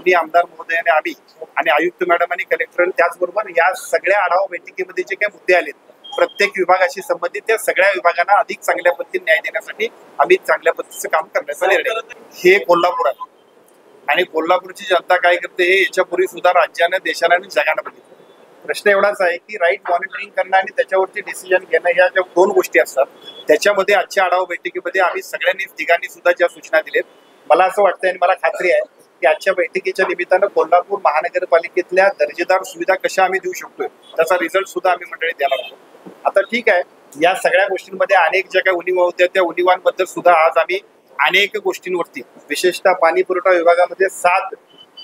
दोन्ही आमदार महोदयाने आम्ही आणि आयुक्त मॅडम आणि कलेक्टर त्याचबरोबर या सगळ्या आढावा बैठकीमध्ये जे काही मुद्दे आलेत प्रत्येक विभागाशी संबंधित त्या सगळ्या विभागांना अधिक चांगल्या पद्धतीने न्याय देण्यासाठी आम्ही चांगल्या पद्धतीचं काम करण्याचा निर्णय. हे कोल्हापूर आहे आणि कोल्हापूरची जनता काय करते हे याच्यापूर्वी सुद्धा राज्यानं देशाला आणि जगानं बघितलं. प्रश्न एवढाच आहे की राईट मॉनिटरिंग करणं आणि त्याच्यावरती डिसिजन घेणं या ज्या दोन गोष्टी असतात त्याच्यामध्ये आजच्या आढावा बैठकीमध्ये आम्ही सगळ्यांनी तिघांनी सुद्धा ज्या सूचना दिलेत मला असं वाटतं आणि मला खात्री आहे की आजच्या बैठकीच्या निमित्तानं कोल्हापूर महानगरपालिकेतल्या दर्जेदार सुविधा कशा आम्ही देऊ शकतोय त्याचा रिझल्ट सुद्धा आम्ही मंडळी द्यायला लागतो. आता ठीक आहे, या सगळ्या गोष्टींमध्ये अनेक ज्या काही उणिवा होत्या त्या उणिवांबद्दल सुद्धा आज आम्ही अनेक गोष्टींवरती विशेषतः पाणी पुरवठा विभागामध्ये 7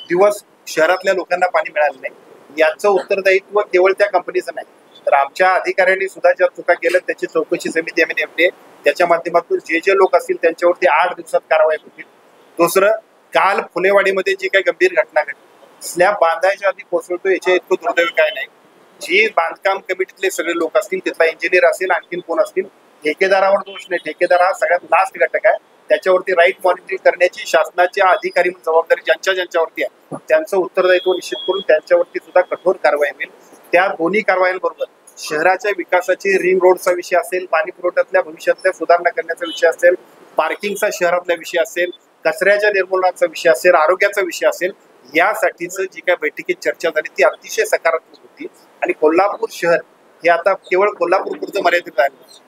दिवस शहरातल्या लोकांना पाणी मिळालं नाही याचं उत्तरदायित्व केवळ त्या कंपनीचं नाही तर आमच्या अधिकाऱ्यांनी सुद्धा ज्या चुका केल्या त्याची चौकशी समिती आम्ही नेमली आहे. त्याच्या माध्यमातून जे लोक असतील त्यांच्यावरती 8 दिवसात कारवाई होतील. दुसरं, काल फुलेवाडीमध्ये जी काही गंभीर घटना घडली स्लॅब बांधायच्या आधी कोसळतो याच्या इतकं दुर्दैव काय नाही. जी बांधकाम कमिटीतले सगळे लोक असतील तिथला इंजिनियर असेल आणखीन कोण असतील ठेकेदारावर दोष नाही. ठेकेदार हा सगळ्यात लास्ट घटक आहे. त्याच्यावरती राईट मॉनिटरिंग करण्याची शासनाच्या अधिकारी जबाबदारी ज्यांच्यावरती आहे त्यांचं उत्तरदायित्व निश्चित करून त्यांच्यावरती सुद्धा कठोर कारवाई होईल. त्या दोन्ही कारवायांबरोबर शहराच्या विकासाची रिंग रोडचा विषय असेल, पाणी पुरवठ्यातल्या भविष्यातल्या सुधारणा करण्याचा विषय असेल, पार्किंगचा शहरातला विषय असेल, कचऱ्याच्या निर्मूलनाचा विषय असेल, आरोग्याचा विषय असेल, यासाठीच जी काही बैठकीत चर्चा झाली ती अतिशय सकारात्मक होती. आणि कोल्हापूर शहर हे आता केवळ कोल्हापूर पुरतं मर्यादित आहे.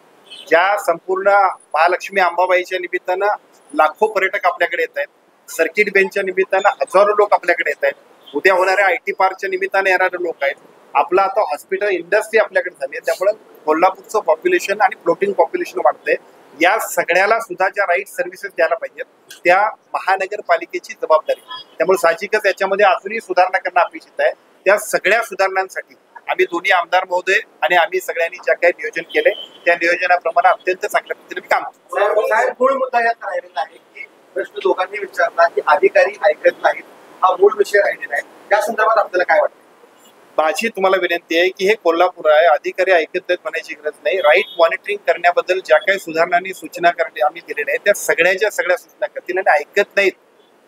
ज्या संपूर्ण महालक्ष्मी अंबाबाईच्या निमित्तानं लाखो पर्यटक आपल्याकडे येत आहेत, सर्किट बेंचच्या निमित्तानं हजारो लोक आपल्याकडे येत आहेत, उद्या होणाऱ्या IT पार्कच्या निमित्ताने येणारे लोक आहेत, आपलं आता हॉस्पिटल इंडस्ट्री आपल्याकडे झाली आहे. त्यामुळे कोल्हापूरचं पॉप्युलेशन आणि फ्लोटिंग पॉप्युलेशन वाढतंय. या सगळ्याला सुद्धा ज्या राईट सर्व्हिसेस द्यायला पाहिजेत त्या महानगरपालिकेची जबाबदारी. त्यामुळे साहजिकच याच्यामध्ये अजूनही सुधारणा करणं अपेक्षित आहे. त्या सगळ्या सुधारणांसाठी आम्ही दोन्ही आमदार महोदय आणि आम्ही सगळ्यांनी ज्या काही नियोजन केले त्या नियोजनाप्रमाणे अत्यंत चांगल्या पद्धतीने काम साहेब, मूळ मुद्दा यात राहिलेला आहे की प्रश्न दोघांनी विचारला की अधिकारी ऐकत नाहीत हा मूळ विषय राहिलेला आहे. त्या संदर्भात आपल्याला काय वाटतं? माझी तुम्हाला विनंती आहे की हे कोल्हापूर आहे, अधिकारी ऐकत नाहीत म्हणायची गरज नाही. राईट मॉनिटरिंग करण्याबद्दल ज्या काही सुधारणांनी सूचना आम्ही दिलेल्या आहेत त्या सगळ्या सूचना करतील आणि ऐकत नाहीत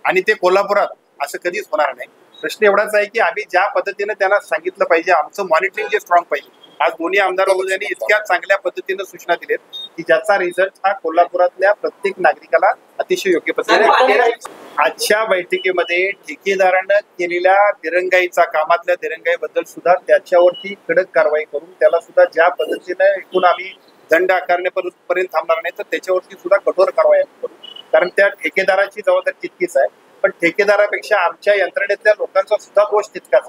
आणि ते कोल्हापुरात असं कधीच होणार नाही. प्रश्न एवढाच आहे की आम्ही ज्या पद्धतीने त्यांना सांगितलं पाहिजे आमचं मॉनिटरिंग जे स्ट्रॉंग पाहिजे. आज दोन्ही आमदार महोदयांनी इतक्या चांगल्या पद्धतीने सूचना दिलेत की ज्याचा रिझल्ट हा कोल्हापुरातल्या प्रत्येक नागरिकाला अतिशय योग्य पद्धतीने. आजच्या बैठकीमध्ये ठेकेदारानं केलेल्या दिरंगाईचा कामातल्या दिरंगाईबद्दल सुद्धा त्याच्यावरती कडक कारवाई करून त्याला सुद्धा ज्या पद्धतीने एकूण आम्ही दंड आकारण्यापर्यंत थांबणार नाही तर त्याच्यावरती सुद्धा कठोर कारवाई करू. कारण त्या ठेकेदाराची जबाबदारी तितकीच आहे पण ठेकेदारापेक्षा आमच्या यंत्रणेतल्या लोकांचा सुद्धा दोष तितकाच.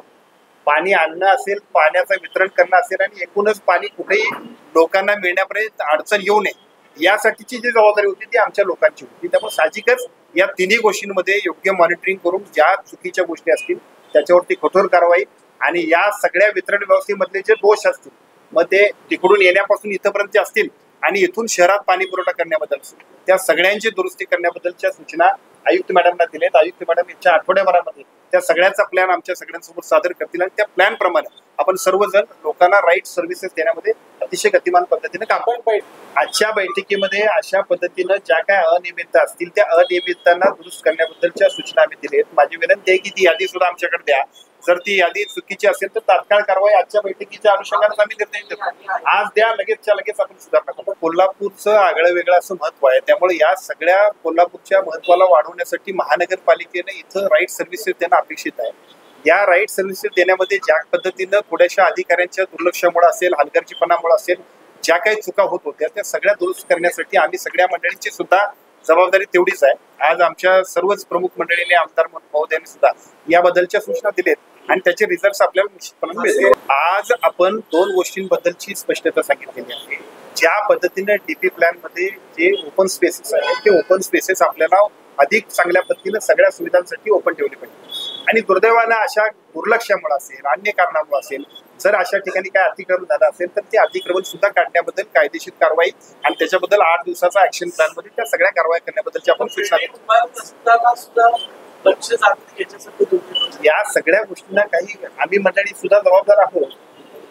पाणी आणणं असेल, पाण्याचं वितरण करणं असेल आणि एकूणच पाणी कुठेही लोकांना मिळण्यापर्यंत अडचण येऊ नये यासाठीची जी जबाबदारी होती ती आमच्या लोकांची होती. त्यामुळे साहजिकच या तिन्ही गोष्टींमध्ये योग्य मॉनिटरिंग करून ज्या चुकीच्या गोष्टी असतील त्याच्यावरती कठोर कारवाई आणि या सगळ्या वितरण व्यवस्थेमधले जे दोष असतील मग ते तिकडून येण्यापासून इथपर्यंत असतील आणि इथून शहरात पाणी पुरवठा करण्याबद्दल त्या सगळ्यांची दुरुस्ती करण्याबद्दलच्या सूचना आयुक्त मॅडमना दिलेत. आयुक्त मॅडम यांच्या आठवड्याभरामध्ये त्या सगळ्याचा प्लॅन आमच्या सगळ्यांसोबत सादर करतील आणि त्या प्लॅन प्रमाणे आपण सर्वजण लोकांना राईट सर्व्हिसेस देण्यामध्ये अतिशय गतिमान पद्धतीने काम करायला पाहिजे. आजच्या बैठकीमध्ये अशा पद्धतीनं ज्या काय अनियमितता असतील त्या अनियमिततांना दुरुस्त करण्याबद्दलच्या सूचना आम्ही दिलेत. माझी विनंती आहे की ती यादी सुद्धा आमच्याकडे द्या. जर ती यादी चुकीची असेल तर तात्काळ कारवाई आजच्या बैठकीच्या अनुषंगाने आम्ही निर्णय देतो. आज द्या, लगेचच्या लगेच आपण सुधारणा करतो. कोल्हापूरचं आगळं वेगळं असं महत्व आहे. त्यामुळे या सगळ्या कोल्हापूरच्या महत्वाला वाढवण्यासाठी महानगरपालिकेने इथं राईट सर्व्हिसेस देणं अपेक्षित आहे. या राईट सर्व्हिसेस देण्यामध्ये ज्या पद्धतीनं थोड्याशा अधिकाऱ्यांच्या दुर्लक्षामुळे असेल, हलगर्जीपणामुळे असेल, ज्या काही चुका होत होत्या त्या सगळ्या दुरुस्त करण्यासाठी आम्ही सगळ्या मंडळींची सुद्धा जबाबदारी तेवढीच आहे. आज आमच्या सर्वच प्रमुख मंडळींनी आमदार महोदयांनी सुद्धा याबद्दलच्या सूचना दिलेत आणि त्याचे रिझल्ट आपल्याला निश्चितपणे मिळतील. आज आपण 2 गोष्टींबद्दलची स्पष्टता सांगितलेली आहे. ज्या पद्धतीने DP प्लॅन मध्ये जे ओपन स्पेसेस आहेत ते ओपन स्पेसेस आपल्याला अधिक चांगल्या पद्धतीने सगळ्या सुविधांसाठी ओपन ठेवले पाहिजे आणि दुर्दैवानं अशा दुर्लक्षामुळे असेल, अन्य कारणामुळे असेल, जर अशा ठिकाणी काय अतिक्रमण झालं असेल तर ते अतिक्रमण सुद्धा काढण्याबद्दल कायदेशीर कारवाई आणि त्याच्याबद्दल 8 दिवसाचा ऍक्शन प्लॅन मध्ये त्या सगळ्या कारवाई करण्याबद्दलची आपण सूचना देतो. या सगळ्या गोष्टींना काही आम्ही मंडळी सुद्धा जबाबदार आहोत.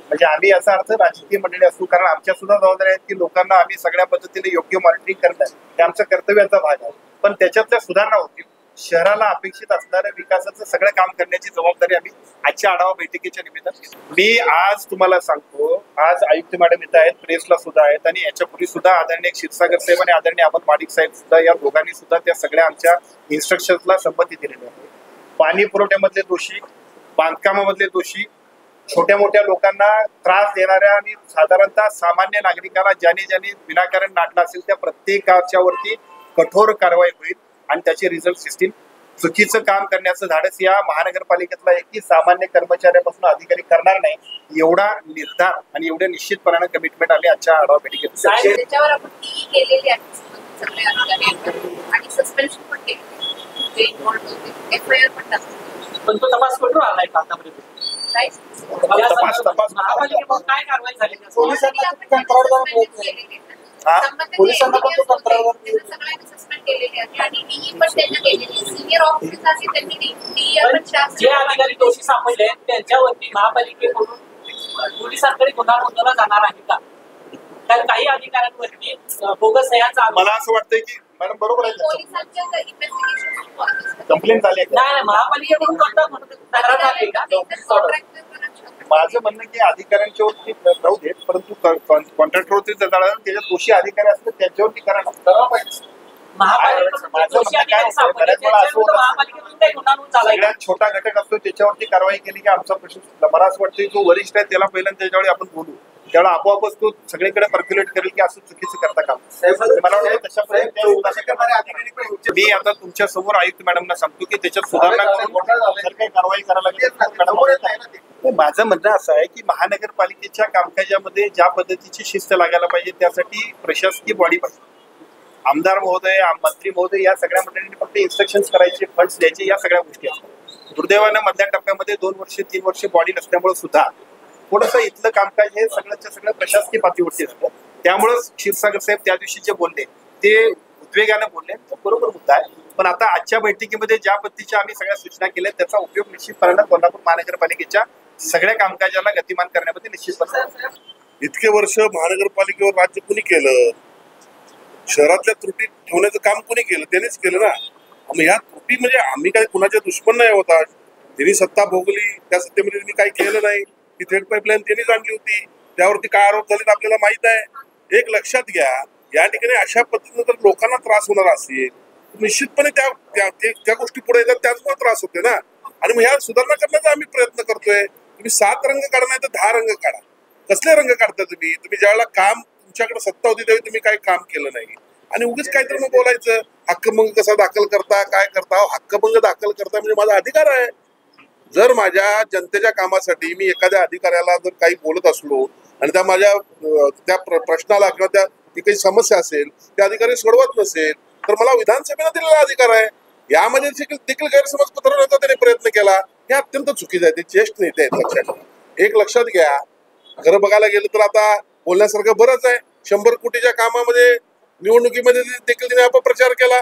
म्हणजे आम्ही याचा अर्थ राजकीय मंडळी असू कारण आमच्या सुद्धा जबाबदारी आहेत की लोकांना आम्ही सगळ्या पद्धतीने योग्य मॉनिटरिंग करणं हे आमच्या कर्तव्याचा भाग आहे. पण त्याच्यातल्या सुधारणा होतील. शहराला अपेक्षित असणाऱ्या विकासाचं सगळं काम करण्याची जबाबदारी आम्ही आजच्या आढावा बैठकीच्या निमित्तानं घेतो. मी आज तुम्हाला सांगतो, आज आयुक्त मॅडम इथं आहेत, प्रेसला सुद्धा आहेत आणि याच्यापूर्वी सुद्धा आदरणीय क्षीरसागर साहेब आणि आदरणीय अमन माडिक साहेब सुद्धा या दोघांनी सुद्धा त्या सगळ्या आमच्या इन्स्ट्रक्शन्सला संमती दिलेली आहे. पाणी पुरवठ्यामधले दोषी, बांधकामामधले दोषी, छोट्या मोठ्या लोकांना त्रास देणाऱ्या आणि साधारणतः सामान्य नागरिकाला ज्याने विनाकारण नाटला असेल त्या प्रत्येकाच्या वरती कठोर कारवाई होईल आणि त्याचे रिझल्ट दिसतील. चुकीचं काम करण्याचं धाडस या महानगरपालिकेतला एकही सामान्य कर्मचाऱ्यापासून अधिकारी करणार नाही, एवढा निर्धार आणि एवढ्या निश्चितपणाने कमिटमेंट आम्ही आजच्या आढावा बैठकीत त्याच्यावर आपण टीई केलेली आहे सगळे अधिकारी आणि सस्पेन्शन पण केले, जे इन्व्हॉल्व होते, एफआयआर पण टाकली. पण तो तपास कुठून आलाय का आतापर्यंत? तपास महापालिकेकडून काय कारवाई झाली? पोलिसांना पण तो सगळ्यांनी सस्पेंड केलेले आहे आणि टीई पण त्यांना केलेली आहे. सिनियर ऑफिसर्स आहेत त्यांनी टीई पण जे अधिकारी दोषी सापडले त्यांच्यावरती महापालिकेकडून पोलिसांकडे गुन्हा नोंदवला जाणार आहे का? कारण काही अधिकाऱ्यांवरती बोगस सह्यांचा मला असं वाटतंय की मॅडम बरोबर आहे, पोलिसांच्या इन्व्हेस्टिगेशन कंप्लेंट झाली आहे. नाही महापालिकेकडून तक्रार झाली का? माझं म्हणणं की अधिकाऱ्यांच्या वरती राहू देत, परंतु कॉन्ट्रॅक्टरवरती त्याच्यात दोषी अधिकारी असतात त्यांच्यावरती करायला पाहिजे. सगळ्यात छोटा घटक असतो त्याच्यावरती कारवाई केली की आमचा प्रश्न सुटला. मला असं वाटतं जो वरिष्ठ आहे त्याला पहिल्यांदा त्याच्यावेळी आपण बोलू, त्यावेळेला आपोआपच तो सगळीकडे पर्क्युलेट करेल की असं चुकीचं करता काम. मला वाटतं तशा मी आता तुमच्या समोर आयुक्त मॅडमना सांगतो की त्याच्यात सुधारणा करून जर काही कारवाई करायला लागेल. माझं म्हणणं असं आहे की महानगरपालिकेच्या कामकाजामध्ये ज्या पद्धतीची शिस्त लागायला पाहिजे त्यासाठी प्रशासकीय बॉडी पाहिजे. आमदार महोदय, मंत्री महोदय या सगळ्या मंडळींनी फक्त इन्स्ट्रक्शन करायचे, फंड्स द्यायचे, या सगळ्या गोष्टी असतात. दुर्दैवानं मधल्या टप्प्यामध्ये 2 वर्ष 3 वर्ष बॉडी नसल्यामुळे सुद्धा थोडंसं इथलं कामकाज हे सगळ्याच्या सगळं प्रशासकीय पातळीवरती असतं. त्यामुळं क्षीरसागर साहेब त्या दिवशी जे बोलले ते उद्वेगानं बोलले, तो बरोबर मुद्दा आहे. पण आता आजच्या बैठकीमध्ये ज्या पद्धतीच्या आम्ही सगळ्या सूचना केल्या त्याचा उपयोग निश्चितपणे कोल्हापूर महानगरपालिकेच्या सगळ्या कामकाजाला गतिमान करण्यामध्ये निश्चितपणे. इतके वर्ष महानगरपालिकेवर राज्य कुणी केलं? शहरातल्या त्रुटी ठेवण्याचं काम कुणी केलं? त्यांनीच केलं ना. मग ह्या त्रुटी म्हणजे आम्ही काही कुणाचे दुश्मन नाही होता. त्यांनी सत्ता भोगली, त्या सत्तेमध्ये त्यांनी काही केलं नाही. ती थेट पाईपलाईन त्यांनीच आणली होती, त्यावरती काय आरोप झाले आपल्याला माहित आहे. एक लक्षात घ्या, या ठिकाणी अशा पद्धतीने जर लोकांना त्रास होणार असेल निश्चितपणे त्या गोष्टी पुढे येतात, त्याचमुळे त्रास होते ना. आणि मग ह्या सुधारणा करण्याचा आम्ही प्रयत्न करतोय. तुम्ही 7 रंग काढा नाही तर 10 रंग काढा. कसले रंग काढता तुम्ही? तुम्ही ज्यावेळेला काम तुमच्याकडे सत्ता होती त्यावेळी तुम्ही काही काम केलं नाही आणि उगीच काहीतरी मग बोलायचं. हक्कभंग कसा दाखल करता, काय करता? हक्कभंग दाखल करता म्हणजे माझा अधिकार आहे. जर माझ्या जनतेच्या कामासाठी मी एखाद्या अधिकाऱ्याला जर काही बोलत असलो आणि त्या माझ्या त्या प्रश्नाला किंवा त्या जी काही समस्या असेल त्या अधिकारी सोडवत नसेल तर मला विधानसभेला दिलेला अधिकार आहे. यामध्ये देखील गैरसमज पसरवण्याचा त्याने प्रयत्न केला, हे अत्यंत चुकीचं आहे. ते चेष्ट नाही. लक्षात एक लक्षात घ्या, खरं बघायला गेलं तर आता बोलण्यासारखं बरंच आहे. 100 कोटीच्या कामामध्ये निवडणुकीमध्ये देखील तिने अपप्रचार केला.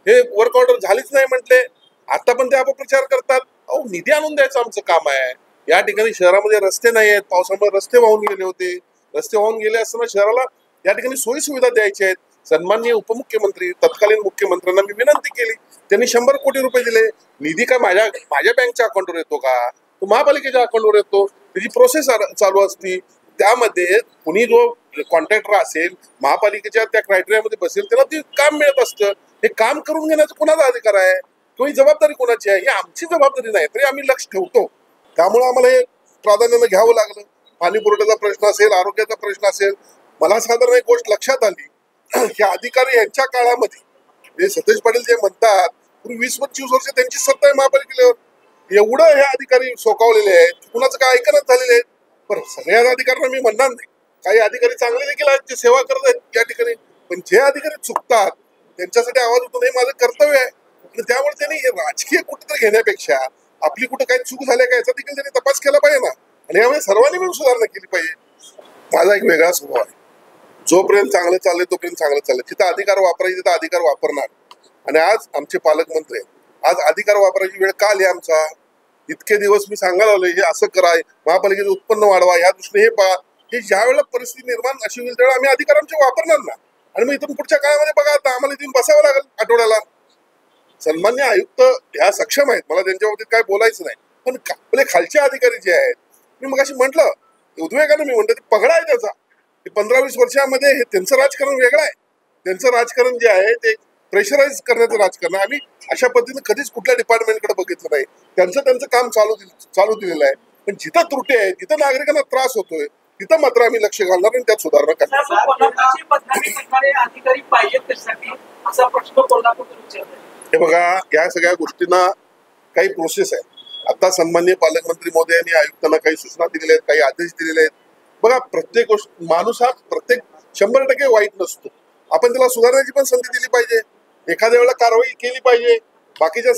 हे वर्क ऑर्डर झालीच नाही म्हटले, आता पण ते अपप्रचार करतात. अहो, निधी आणून द्यायचं आमचं काम आहे. या ठिकाणी शहरामध्ये रस्ते नाही आहेत, पावसामुळे रस्ते वाहून गेले होते. रस्ते वाहून गेले असताना शहराला या ठिकाणी सोयी सुविधा द्यायच्या आहेत. सन्माननीय उपमुख्यमंत्री, तत्कालीन मुख्यमंत्र्यांना मी विनंती केली, त्यांनी 100 कोटी रुपये दिले. निधी का माझ्या बँकच्या अकाउंटवर येतो का? तो महापालिकेच्या अकाउंटवर येतो. त्याची प्रोसेस चालू असती. त्यामध्ये कुणी जो कॉन्ट्रॅक्टर असेल महापालिकेच्या त्या क्रायटेरियामध्ये बसेल त्याला ते काम मिळत असतं. हे काम करून घेण्याचा कोणाचा अधिकार आहे किंवा ही जबाबदारी कोणाची आहे? ही आमची जबाबदारी नाही, तरी आम्ही लक्ष ठेवतो. त्यामुळे आम्हाला हे प्राधान्यानं घ्यावं लागलं. पाणी पुरवठ्याचा प्रश्न असेल, आरोग्याचा प्रश्न असेल. मला साधारण एक गोष्ट लक्षात आली की अधिकारी यांच्या काळामध्ये सतेज पाटील जे म्हणतात पूर्वी 20-25 वर्ष त्यांची सत्ता आहे महापालिकेवर, एवढं हे अधिकारी सोकावलेले आहेत, कुणाचं काय ऐकणच झालेले आहेत. पण सगळ्या अधिकाऱ्यांना मी म्हणणार नाही, काही अधिकारी चांगले देखील आहेत, ते सेवा करत आहेत या ठिकाणी. पण जे अधिकारी चुकतात त्यांच्यासाठी आवाज होतो, हे माझं कर्तव्य आहे. आणि त्यामुळे त्यांनी राजकीय कुठेतरी घेण्यापेक्षा आपली कुठं काही चूक झाली का याचा देखील त्यांनी तपास केला पाहिजे ना. आणि यामुळे सर्वांनी मिळून सुधारणा केली पाहिजे. माझा एक वेगळा स्वभाव आहे, जोपर्यंत चांगलं चाललंय तोपर्यंत चांगलं चाललंय. जिथं अधिकार वापरायचे तिथं अधिकार वापरणार. आणि आज आमचे पालकमंत्री आज अधिकार वापरायची वेळ का आली आमचा? इतके दिवस मी सांगायला लागलोय हे असं कराय, महापालिकेचं उत्पन्न वाढवा, ह्या दृष्टीने हे पहा. हे ज्या वेळेला परिस्थिती निर्माण अशी होईल त्यावेळेला आम्ही अधिकार आमचे वापरणार ना. आणि मग इथून पुढच्या काळामध्ये बघा, आता आम्हाला इथून बसावं लागेल आठवड्याला. सन्मान्य आयुक्त ह्या सक्षम आहेत, मला त्यांच्या बाबतीत काय बोलायचं नाही, पण आपले खालचे अधिकारी जे आहेत, मी मगाशी म्हटलं उद्वेगाने मी म्हणतो पगडा आहे त्याचा. 15-20 वर्षामध्ये हे त्यांचं राजकारण वेगळं आहे. त्यांचं राजकारण जे आहे ते प्रेशराईज करण्याचं राजकारण. आम्ही अशा पद्धतीने कधीच कुठल्या डिपार्टमेंटकडे बघितलं नाही. त्यांचं काम चालू दिलेलं आहे. पण जिथं त्रुटी आहे, जिथं नागरिकांना त्रास होतोय, तिथं मात्र आम्ही लक्ष घालणार आणि त्यात सुधारणा करणार. कोल्हापूरची बदनामी करणारे अधिकारी पाहिजेत त्यासाठी असा प्रश्न कोल्हापूर विचारतो. हे बघा, या सगळ्या गोष्टींना काही प्रोसेस आहे. आता सन्माननीय पालकमंत्री महोदयांनी आयुक्तांना काही सूचना दिलेल्या आहेत, काही आदेश दिलेले आहेत. बघा, प्रत्येक गोष्ट माणूस हा प्रत्येक 100% वाईट नसतो. आपण त्याला सुधारण्याची पण संधी दिली पाहिजे. एखाद्या वेळेला कारवाई केली पाहिजे. बाकीच्या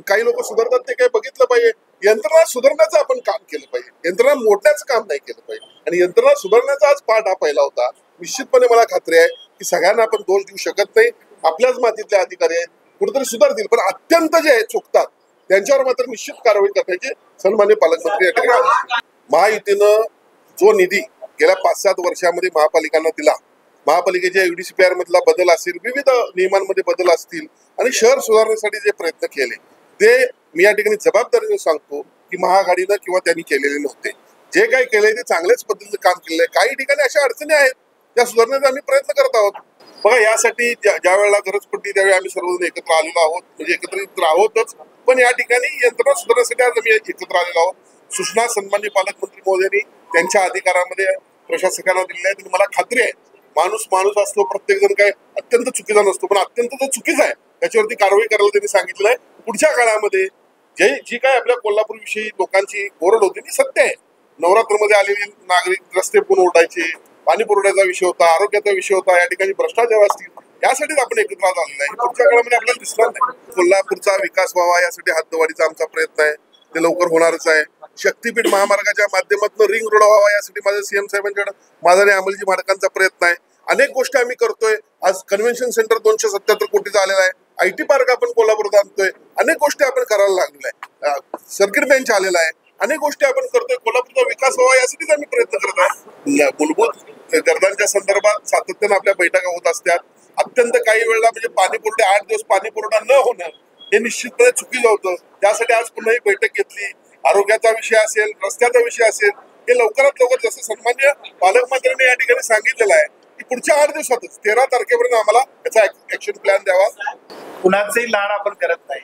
काही लोक सुधारतात ते काही बघितलं पाहिजे. यंत्रणा सुधारण्याचं आपण काम केलं पाहिजे. यंत्रणा मोडण्याचं काम नाही केलं पाहिजे. आणि यंत्रणा सुधारण्याचा आज पाठ हा पहिला होता. निश्चितपणे मला खात्री आहे की सगळ्यांना आपण दोष देऊ शकत नाही. आपल्याच मातीतले अधिकारी आहेत, कुठेतरी सुधारतील, पण अत्यंत जे आहेत चुकतात त्यांच्यावर मात्र निश्चित कारवाई करण्याचे सन्माननीय पालकमंत्री या ठिकाणी. महायुतीनं जो निधी गेल्या 5-7 वर्षामध्ये महापालिकांना दिला, महापालिकेच्या UDCPR मधला बदल असेल, विविध नियमांमध्ये बदल असतील आणि शहर सुधारण्यासाठी जे प्रयत्न केले ते मी या ठिकाणी जबाबदारीने सांगतो की महाआघाडीनं किंवा त्यांनी केलेले नव्हते. जे काही केलंय ते चांगल्याच पद्धतीने काम केलेलं आहे. काही ठिकाणी अशा अडचणी आहेत त्या सुधारण्याचा आम्ही प्रयत्न करत आहोत. बघा, यासाठी ज्या वेळेला गरज पडली त्यावेळी आम्ही सर्वजण एकत्र आलेलो आहोत, म्हणजे एकत्रित आहोतच. पण या ठिकाणी यंत्रणा सुधारण्यासाठी आज आम्ही एकत्र आलेलो आहोत. सूचना सन्माननीय पालकमंत्री महोदयांनी त्यांच्या अधिकारामध्ये प्रशासकांना दिलेल्या आहेत. मला खात्री आहे माणूस असतो, प्रत्येक जण काय अत्यंत चुकीचा नसतो, पण अत्यंत जो चुकीचा आहे त्याच्यावरती कारवाई करायला त्यांनी सांगितलेलं आहे. पुढच्या काळामध्ये जी काय आपल्या कोल्हापूर विषयी लोकांची ओरड होती ती सत्य आहे. नवरात्रमध्ये आलेले नागरिक रस्ते पण ओढायचे, पाणी पुरवठ्याचा विषय होता, आरोग्याचा विषय होता, या ठिकाणी भ्रष्टाचार असतील, यासाठीच आपण एकत्र आलेलो आहे. पुढच्या काळामध्ये आपल्याला दिसणार नाही. कोल्हापूरचा विकास व्हावा यासाठी हातदवाडीचा आमचा प्रयत्न आहे, ते लवकर होणारच आहे. शक्तीपीठ महामार्गाच्या माध्यमातून रिंग रोड व्हावा यासाठी माझा CM साहेबांकडे माझा आणि अंमलजी माडकांचा प्रयत्न आहे. अनेक गोष्टी आम्ही करतोय. आज कन्व्हेन्शन सेंटर 277 कोटीचा आलेला आहे. IT पार्क आपण कोल्हापूरात आणतोय. अनेक गोष्टी आपण करायला लागलेल्या आहे. सर्किट बेंच आलेला आहे. अनेक गोष्टी आपण करतोय. कोल्हापूरचा विकास व्हावा यासाठीच आम्ही प्रयत्न करत आहे. मूलभूत गरजांच्या संदर्भात सातत्यानं आपल्या बैठका होत असतात. अत्यंत काही वेळेला म्हणजे पाणी पुरवठा 8 दिवस पाणी पुरवठा न होणं हे निश्चितपणे चुकीचं होतं. त्यासाठी आज पुन्हा ही बैठक घेतली. आरोग्याचा विषय असेल, रस्त्याचा विषय असेल, हे लवकरात लवकर जसं सन्मान्य पालकमंत्र्यांनी या ठिकाणी सांगितलेलं आहे की पुढच्या 8 दिवसातच 13 तारखेपर्यंत आम्हाला याचा ऍक्शन प्लॅन द्यावा. कुणाचंही लाड आपण करत नाही.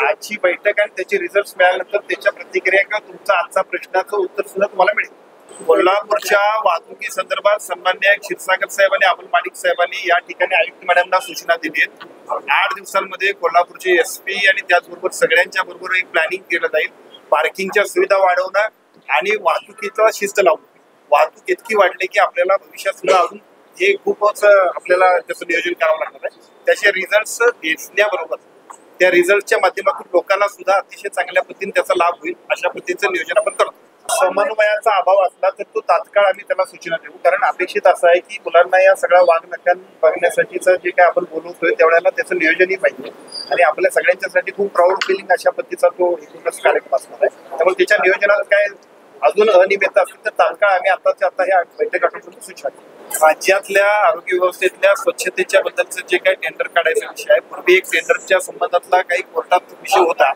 आजची बैठक आणि त्याचे रिझल्ट मिळाल्यानंतर त्याच्या प्रतिक्रिया किंवा तुमचा आजचा प्रश्नाचं उत्तर सुद्धा तुम्हाला मिळेल. कोल्हापूरच्या वाहतुकी संदर्भात सन्मान्य क्षीरसागर साहेब आणि अमोल माडिक साहेबांनी या ठिकाणी आयुक्त मॅडमना सूचना दिली आहेत. 8 दिवसांमध्ये कोल्हापूरचे SP आणि त्याचबरोबर सगळ्यांच्या बरोबर एक प्लॅनिंग केलं जाईल. पार्किंगच्या सुविधा वाढवणं आणि वाहतुकीचा शिस्त लावणं. वाहतूक इतकी वाढली की आपल्याला भविष्यात सुद्धा अजून हे खूपच आपल्याला त्याचं नियोजन करावं लागणार आहे. त्याचे रिझल्ट्स घेतल्याबरोबर त्या रिझल्टच्या माध्यमातून लोकांना सुद्धा अतिशय चांगल्या पद्धतीने त्याचा लाभ होईल अशा पद्धतीचं नियोजन आपण करतो. समन्वयाचा अभाव असला तर तो तात्काळ आम्ही त्याला सूचना देऊ. कारण अपेक्षित असं आहे की मुलांना या सगळ्या वाघनख्यां बघण्यासाठीचं जे काय आपण बोलवतोय त्यावेळेला त्याचं नियोजनही पाहिजे आणि आपल्या सगळ्यांच्यासाठी खूप प्राऊड फिलिंग अशा पद्धतीचा तो एकूणच कार्यक्रम असणार आहे. त्यामुळे त्याच्या नियोजनात काय अजून अनियमितता असेल तर तात्काळ आम्ही आताच्या आता ह्या बैठक आठवड्यातून सूचना देऊ. राज्यातल्या आरोग्य व्यवस्थेतल्या स्वच्छतेच्या बद्दलचं जे काही टेंडर काढायचा विषय आहे, पूर्वी एक टेंडरच्या संबंधातला काही कोर्टात विषय होता.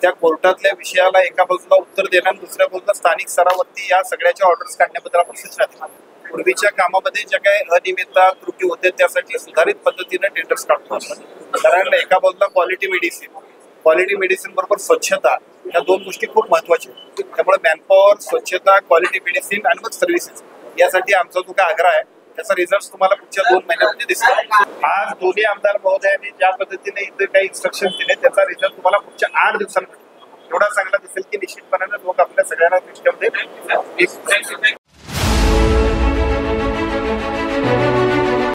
त्या कोर्टातल्या विषयाला एका बाजूला उत्तर देणं आणि दुसऱ्या बाजूला स्थानिक स्तरावरती या सगळ्याच्या ऑर्डर्स काढण्याबद्दल आपण सूचना दिल्या. पूर्वीच्या कामामध्ये ज्या काही अनियमितता त्रुटी होते त्यासाठी सुधारित पद्धतीने टेंडर्स काढतो आपण. कारण एका बाजूला क्वालिटी मेडिसिन बरोबर स्वच्छता या 2 गोष्टी खूप महत्वाच्या आहेत. त्यामुळे मॅनपॉवर, स्वच्छता, क्वालिटी मेडिसिन आणि मग सर्व्हिसेस यासाठी आमचा जो काय आग्रह आहे त्याचा रिझल्ट तुम्हाला पुढच्या 2 महिन्यामध्ये दिसतो. आज दोन्ही आमदार महोदयांनी ज्या पद्धतीने इथे काही इन्स्ट्रक्शन दिले त्याचा रिझल्ट तुम्हाला पुढच्या 8 दिवसांमध्ये एवढा चांगला दिसेल की निश्चितपणाने लोक आपल्या सगळ्यांना दृष्ट्यामध्ये